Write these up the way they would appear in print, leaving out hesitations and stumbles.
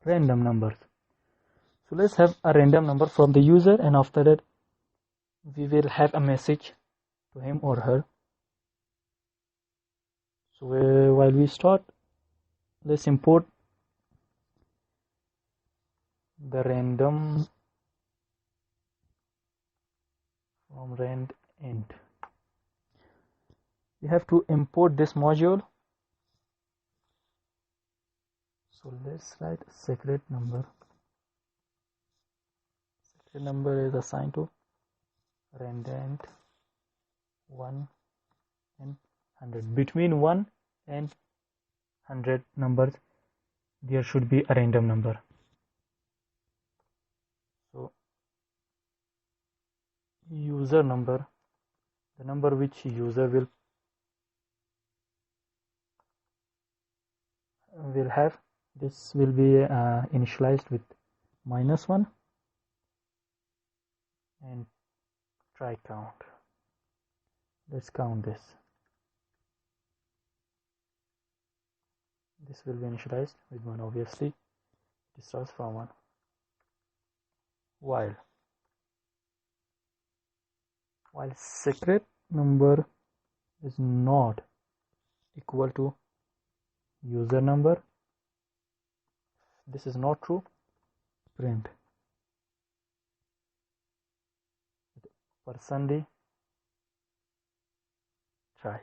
random numbers. So let's have a random number from the user, and after that we will have a message to him or her. So while we start, let's import the random from randint. We have to import this module. So let's write secret number. Secret number is assigned to randint 1 and 100. Between 1 and 100 numbers, there should be a random number. So user number, the number which user will have, this will be initialized with -1 and try count. Let's count this. This will be initialized with 1, obviously. It starts from 1. While secret number is not equal to user number, this is not true, print %d try.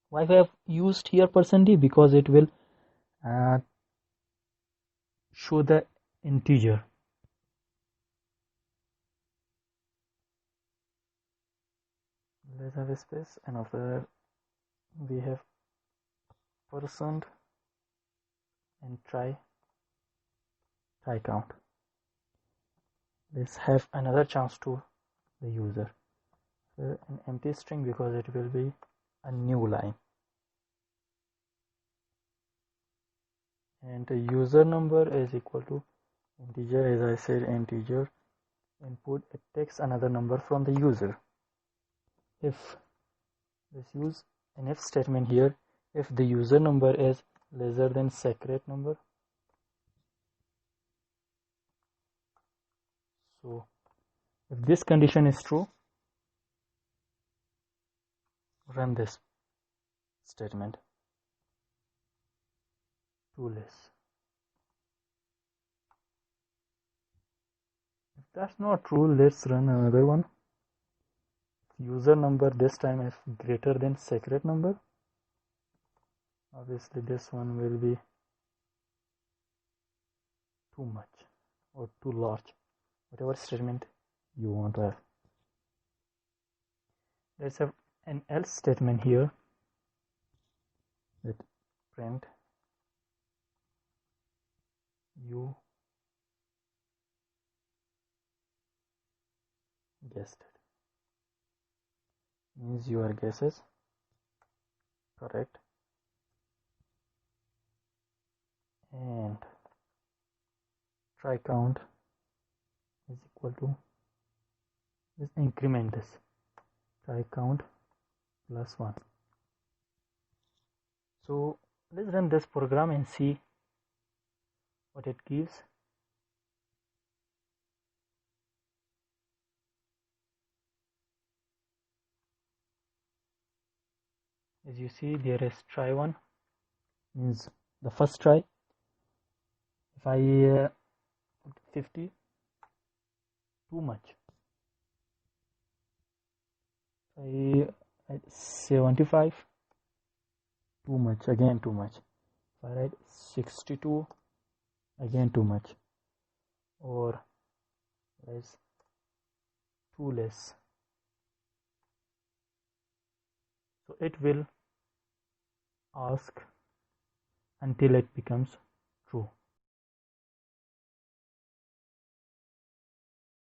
Why I have used here %d? Because it will show the integer. Let's have a space, and after that we have % and try count. Let's have another chance to the user. So an empty string, because it will be a new line. And the user number is equal to integer, as I said, integer. Input, it takes another number from the user. If, let's use an if statement here. If the user number is lesser than secret number, so if this condition is true, run this statement, too less. If that's not true, let's run another one. User number this time is greater than secret number, obviously this one will be too much or too large, whatever statement you want to have. Let's have an else statement here, that print you guessed it. Means your guess is correct, and try count is equal to, let's increment this, try count +1. So let's run this program and see what it gives. As you see, there is try 1, means the first try. If I put 50, too much. If I write 75, too much, again too much. If I write 62, again too much, or less, too less. So it will ask until it becomes true.